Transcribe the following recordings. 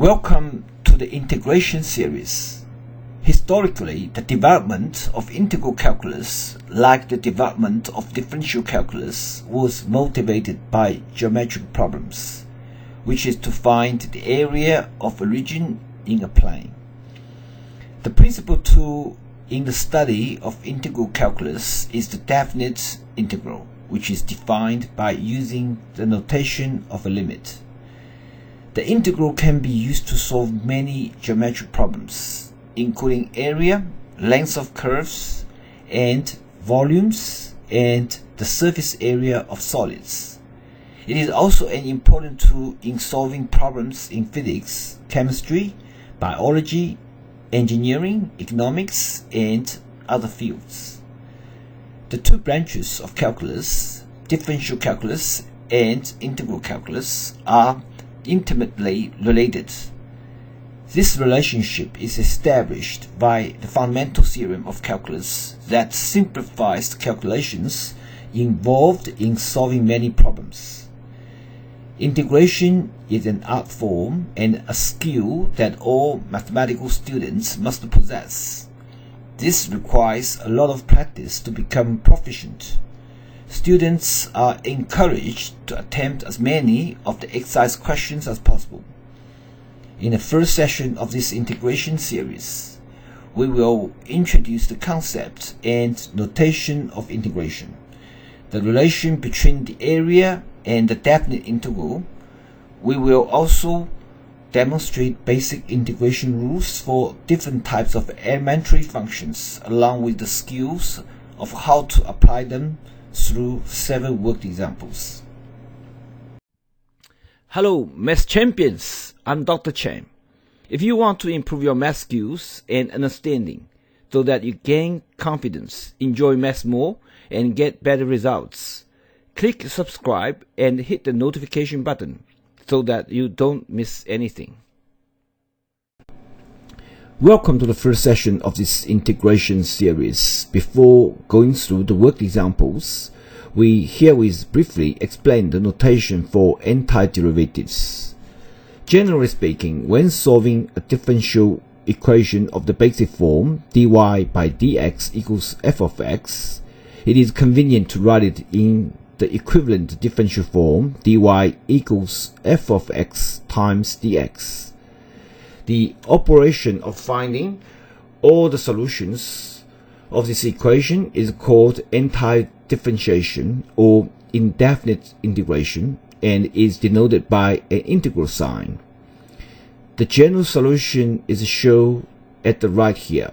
Welcome to the integration series. Historically, the development of integral calculus, like the development of differential calculus, was motivated by geometric problems, which is to find the area of a region in a plane. The principal tool in the study of integral calculus is the definite integral, which is defined by using the notation of a limit. The integral can be used to solve many geometric problems, including area, length of curves, and volumes, and the surface area of solids. It is also an important tool in solving problems in physics, chemistry, biology, engineering, economics, and other fields. The two branches of calculus, differential calculus and integral calculus, are intimately related. This relationship is established by the fundamental theorem of calculus that simplifies the calculations involved in solving many problems. Integration is an art form and a skill that all mathematical students must possess. This requires a lot of practice to become proficient. Students are encouraged to attempt as many of the exercise questions as possible. In the first session of this integration series, we will introduce the concept and notation of integration, the relation between the area and the definite integral. We will also demonstrate basic integration rules for different types of elementary functions, along with the skills of how to apply them through several worked examples. Hello, Math Champions! I'm Dr. Chen. If you want to improve your math skills and understanding so that you gain confidence, enjoy math more, and get better results, click subscribe and hit the notification button so that you don't miss anything. Welcome to the first session of this integration series. Before going through the worked examples, we herewith briefly explain the notation for antiderivatives. Generally speaking, when solving a differential equation of the basic form dy by dx equals f of x, it is convenient to write it in the equivalent differential form dy equals f of x times dx. The operation of finding all the solutions of this equation is called anti-differentiation or indefinite integration and is denoted by an integral sign. The general solution is shown at the right here.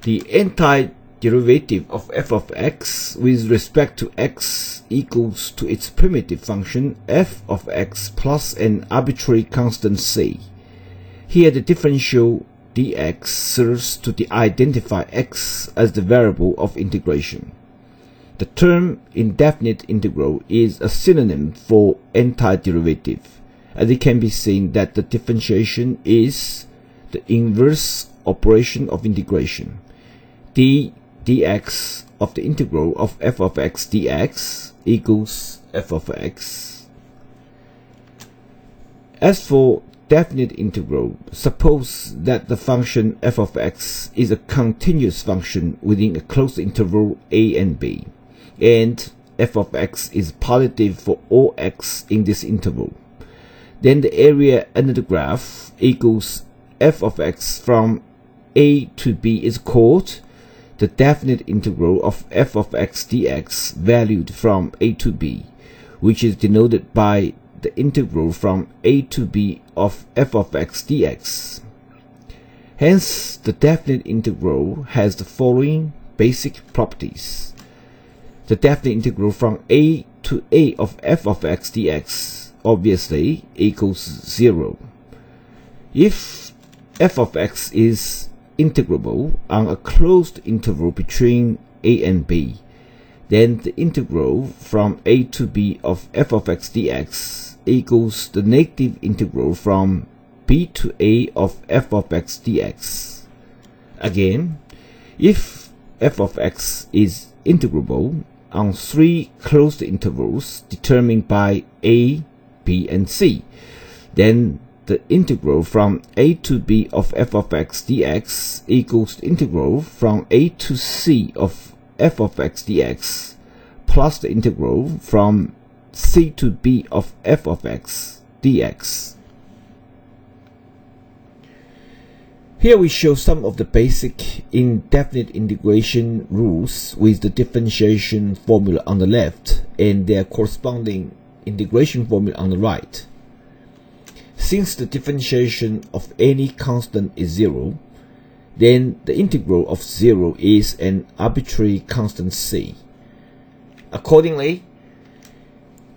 The antiderivative of f of x with respect to x equals to its primitive function f of x plus an arbitrary constant c. Here the differential dx serves to identify x as the variable of integration. The term indefinite integral is a synonym for antiderivative, as it can be seen that the differentiation is the inverse operation of integration. dx of the integral of f of x dx equals f of x. As for definite integral, suppose that the function f of x is a continuous function within a closed interval a and b, and f of x is positive for all x in this interval. Then the area under the graph equals f of x from a to b is called the definite integral of f of x dx valued from a to b, which is denoted by the integral from a to b of f of x dx. Hence, the definite integral has the following basic properties. The definite integral from a to a of f of x dx obviously equals 0. If f of x is integrable on a closed interval between a and b, then the integral from a to b of f of x dx equals the negative integral from b to a of f of x dx. Again, if f of x is integrable on three closed intervals determined by a, b, and c, then the integral from a to b of f of x dx equals the integral from a to c of f of x dx plus the integral from c to b of f of x dx. Here we show some of the basic indefinite integration rules with the differentiation formula on the left and their corresponding integration formula on the right. Since the differentiation of any constant is 0, then the integral of 0 is an arbitrary constant c. Accordingly,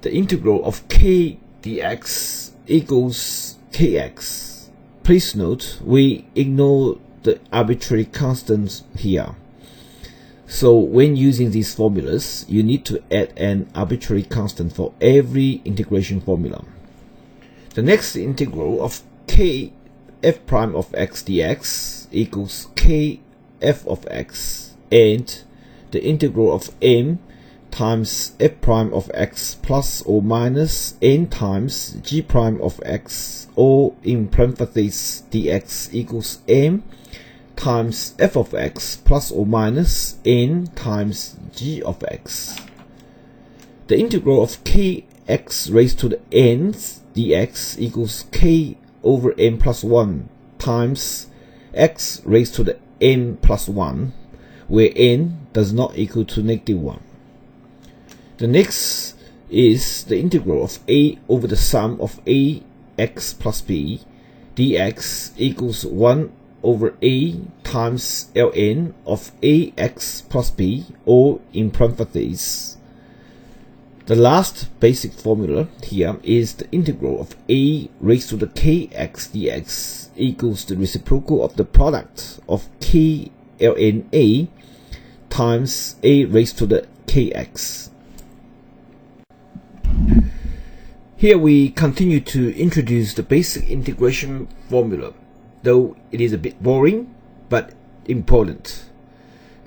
the integral of k dx equals kx. Please note, we ignore the arbitrary constants here. So when using these formulas, you need to add an arbitrary constant for every integration formula. The next integral of k f prime of x dx equals k f of x, and the integral of m times f prime of x plus or minus n times g prime of x, or in parentheses dx equals m times f of x plus or minus n times g of x. The integral of kx raised to the nth dx equals k over n plus 1 times x raised to the n plus 1, where n does not equal to -1. The next is the integral of a over the sum of ax plus b dx equals 1 over a times ln of ax plus b, or in parentheses. The last basic formula here is the integral of a raised to the kx dx equals the reciprocal of the product of k ln a times a raised to the kx. Here we continue to introduce the basic integration formula, though it is a bit boring but important.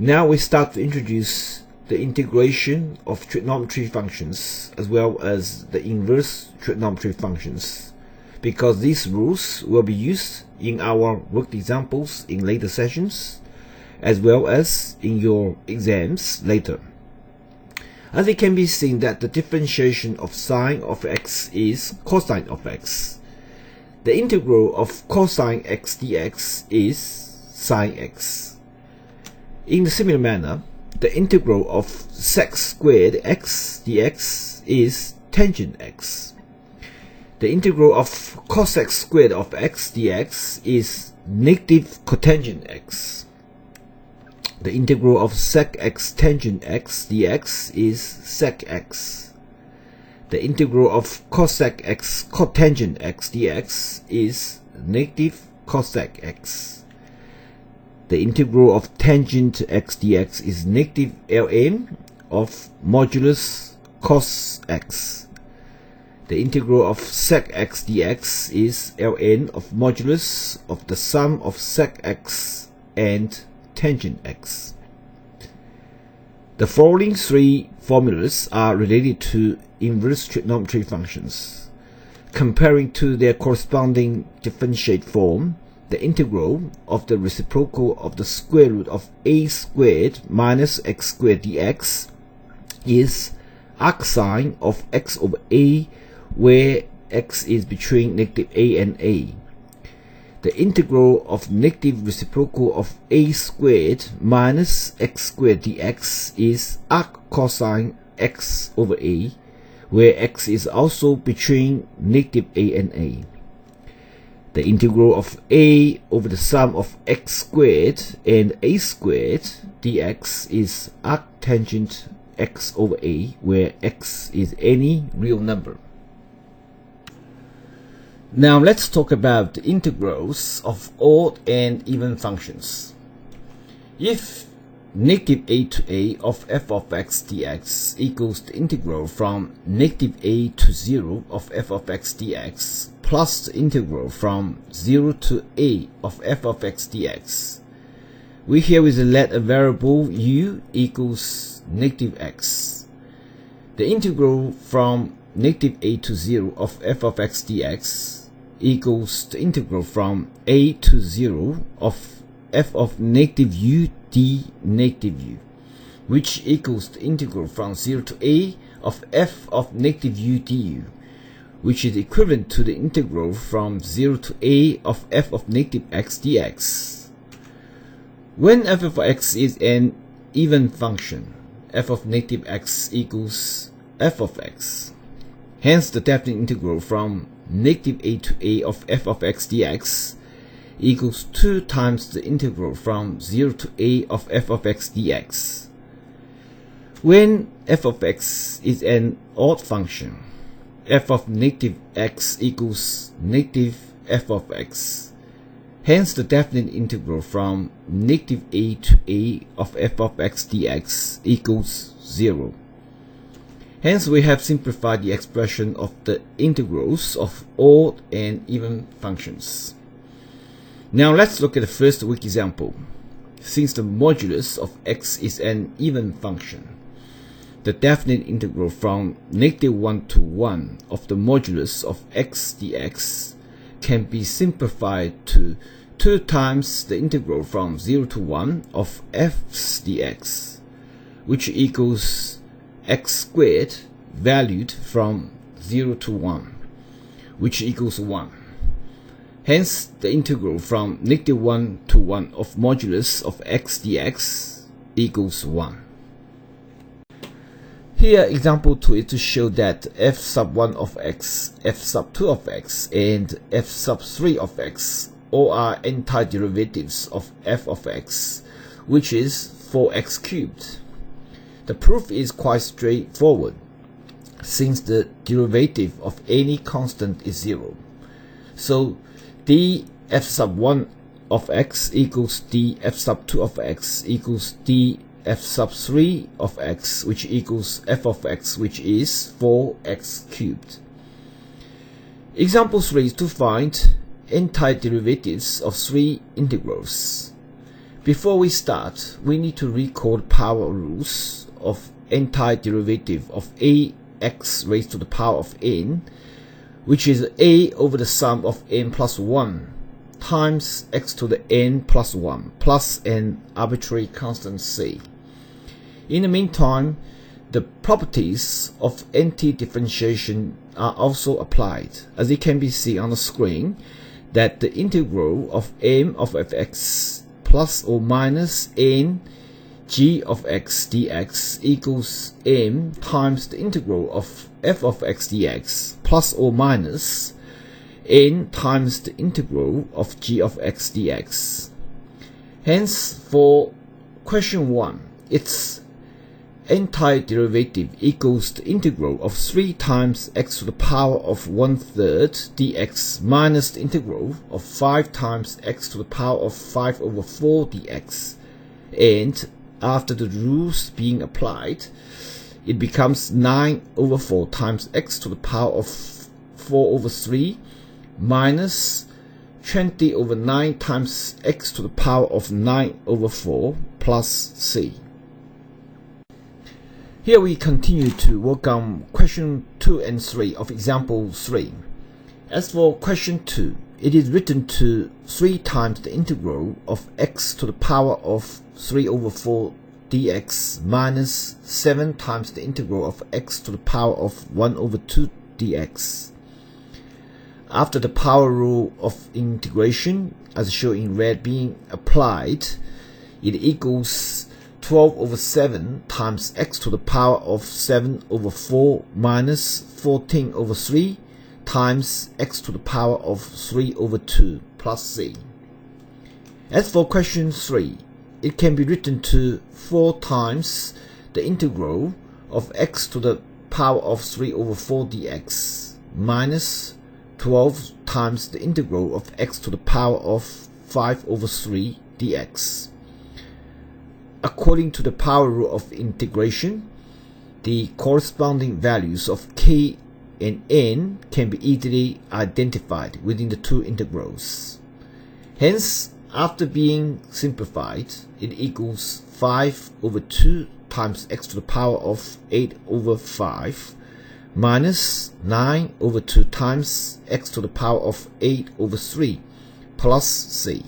Now we start to introduce the integration of trigonometry functions as well as the inverse trigonometry functions, because these rules will be used in our worked examples in later sessions as well as in your exams later. As it can be seen that the differentiation of sine of x is cosine of x. The integral of cosine x dx is sine x. In a similar manner, the integral of sec squared x dx is tangent x. The integral of cosec squared of x dx is negative cotangent x. The integral of sec x tangent x dx is sec x. The integral of cosec x cotangent x dx is negative cosec x. The integral of tangent x dx is negative ln of modulus cos x. The integral of sec x dx is ln of modulus of the sum of sec x and tangent x. The following three formulas are related to inverse trigonometry functions. Comparing to their corresponding differentiate form, the integral of the reciprocal of the square root of a squared minus x squared dx is arcsine of x over a, where x is between negative a and a. The integral of negative reciprocal of a squared minus x squared dx is arc cosine x over a, where x is also between negative a and a. The integral of a over the sum of x squared and a squared dx is arctangent x over a, where x is any real number. Now let's talk about the integrals of odd and even functions. If negative a to a of f of x dx equals the integral from negative a to 0 of f of x dx plus the integral from 0 to a of f of x dx, we here will let a variable u equals negative x. The integral from negative a to 0 of f of x dx equals the integral from a to 0 of f of negative u d negative u, which equals the integral from 0 to a of f of negative u du, which is equivalent to the integral from 0 to a of f of negative x dx. When f of x is an even function, f of negative x equals f of x. Hence, the definite integral from negative a to a of f of x dx equals 2 times the integral from 0 to a of f of x dx. When f of x is an odd function, f of negative x equals negative f of x. Hence, the definite integral from negative a to a of f of x dx equals 0. Hence, we have simplified the expression of the integrals of odd and even functions. Now let's look at the first weak example. Since the modulus of x is an even function, the definite integral from negative 1 to 1 of the modulus of x dx can be simplified to 2 times the integral from 0 to 1 of f dx, which equals x squared valued from 0 to 1, which equals 1. Hence, the integral from negative 1 to 1 of modulus of x dx equals 1. Here, example 2 is to show that f sub 1 of x, f sub 2 of x, and f sub 3 of x all are antiderivatives of f of x, which is 4x cubed. The proof is quite straightforward, since the derivative of any constant is 0. So, d f sub 1 of x equals d f sub 2 of x equals d f sub 3 of x, which equals f of x, which is 4x cubed. Example 3 is to find antiderivatives of 3 integrals. Before we start, we need to recall the power rules of antiderivative of ax raised to the power of n, which is a over the sum of n plus 1 times x to the n plus 1 plus an arbitrary constant c. In the meantime, the properties of anti-differentiation are also applied, as it can be seen on the screen that the integral of m of fx plus or minus n g of x dx equals m times the integral of f of x dx plus or minus n times the integral of g of x dx. Hence, for question 1, its antiderivative equals the integral of 3 times x to the power of 1/3 dx minus the integral of 5 times x to the power of 5 over 4 dx, and after the rules being applied, it becomes 9 over 4 times x to the power of 4 over 3 minus 20 over 9 times x to the power of 9 over 4 plus c. Here we continue to work on question 2 and 3 of example 3. As for question 2, it is written to 3 times the integral of x to the power of 3 over 4 dx minus 7 times the integral of x to the power of 1 over 2 dx. After the power rule of integration, as shown in red, being applied, it equals 12 over 7 times x to the power of 7 over 4 minus 14 over 3 times x to the power of 3 over 2 plus c. As for question 3, it can be written to 4 times the integral of x to the power of 3 over 4 dx minus 12 times the integral of x to the power of 5 over 3 dx. According to the power rule of integration, the corresponding values of k and n can be easily identified within the two integrals. Hence, after being simplified, it equals 5 over 2 times x to the power of 8 over 5 minus 9 over 2 times x to the power of 8 over 3 plus c.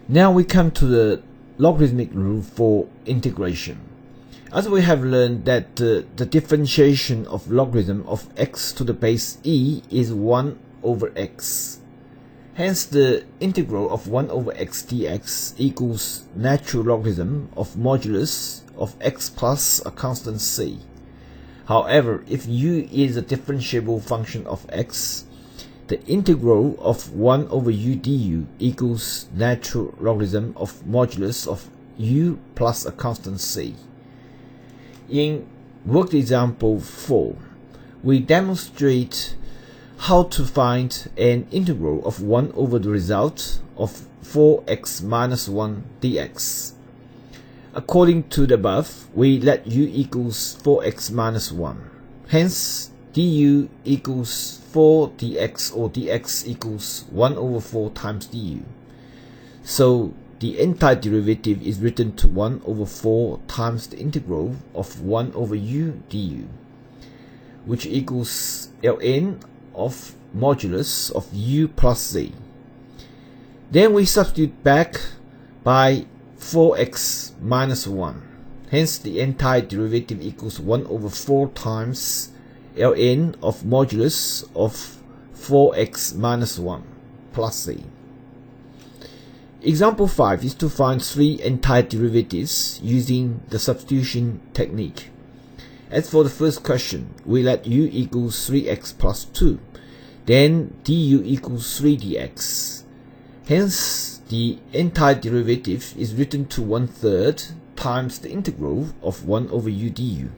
Now we come to the logarithmic rule for integration. As we have learned that the differentiation of logarithm of x to the base e is 1 over x. Hence the integral of 1 over x dx equals natural logarithm of modulus of x plus a constant c. However, if u is a differentiable function of x, the integral of 1 over u du equals natural logarithm of modulus of u plus a constant c. In worked example 4, we demonstrate how to find an integral of 1 over the result of 4x minus 1 dx. According to the above, we let u equals 4x minus 1. Hence, du equals 4 dx, or dx equals 1 over 4 times du. So the antiderivative is written to 1 over 4 times the integral of 1 over u du, which equals ln of modulus of u plus c. Then we substitute back by 4x minus 1. Hence the antiderivative equals 1 over 4 times ln of modulus of 4x minus 1 plus c. Example 5 is to find 3 antiderivatives using the substitution technique. As for the first question, we let u equals 3x plus 2. Then du equals 3 dx. Hence, the antiderivative is written to 1/3 times the integral of 1 over u du,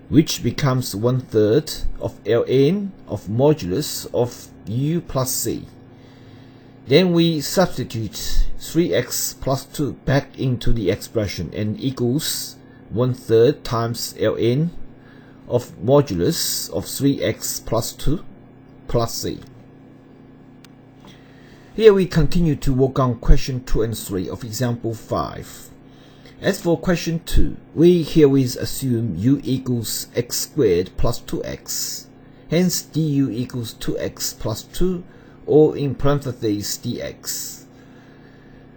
which becomes 1/3 of ln of modulus of u plus c. Then we substitute 3x plus 2 back into the expression and equals 1/3 times ln of modulus of 3x plus 2 plus c. Here we continue to work on question 2 and 3 of example 5. As for question 2, we herewith assume u equals x squared plus 2x. Hence du equals 2x plus 2, or in parentheses dx.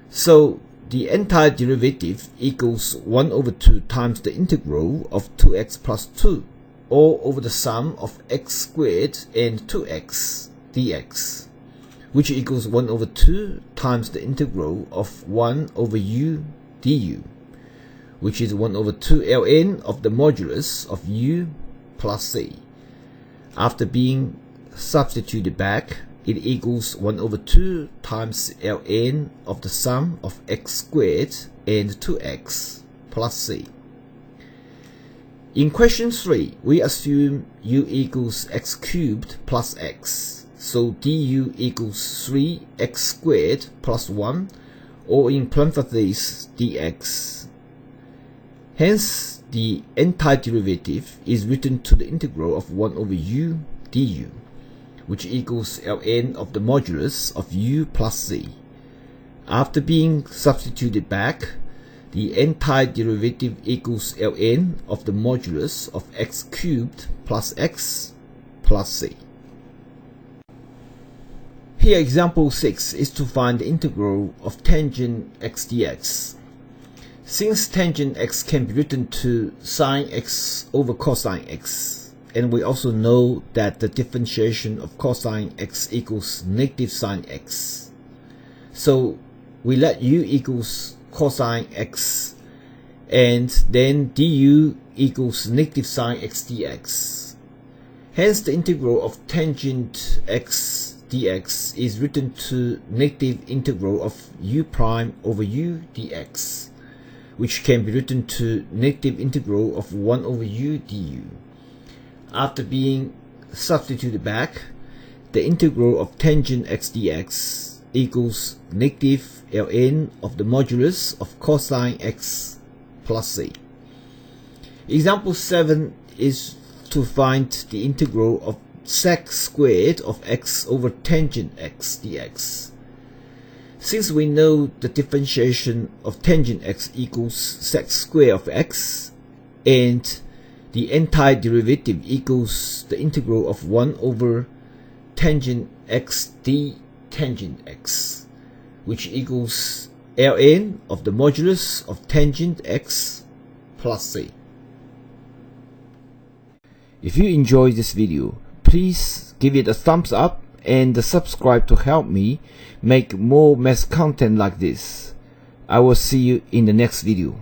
So the antiderivative equals 1 over 2 times the integral of 2x plus 2, or over the sum of x squared and 2x dx, which equals 1 over 2 times the integral of 1 over u du, which is 1 over 2 ln of the modulus of u plus c. After being substituted back, it equals 1 over 2 times ln of the sum of x squared and 2x plus c. In question 3, we assume u equals x cubed plus x. So du equals 3x squared plus 1, or in parentheses dx. Hence, the antiderivative is written to the integral of 1 over u du, which equals ln of the modulus of u plus c. After being substituted back, the antiderivative equals ln of the modulus of x cubed plus x plus c. Here example 6 is to find the integral of tangent x dx. Since tangent x can be written to sine x over cosine x, and we also know that the differentiation of cosine x equals negative sine x, so we let u equals cosine x, and then du equals negative sine x dx. Hence the integral of tangent x dx is written to negative integral of u prime over u dx, which can be written to negative integral of 1 over u du. After being substituted back, the integral of tangent x dx equals negative ln of the modulus of cosine x plus c. Example 7 is to find the integral of sec squared of x over tangent x dx. Since we know the differentiation of tangent x equals sec square of x, and the antiderivative equals the integral of 1 over tangent x d tangent x, which equals ln of the modulus of tangent x plus c. If you enjoyed this video, please give it a thumbs up and subscribe to help me make more math content like this. I will see you in the next video.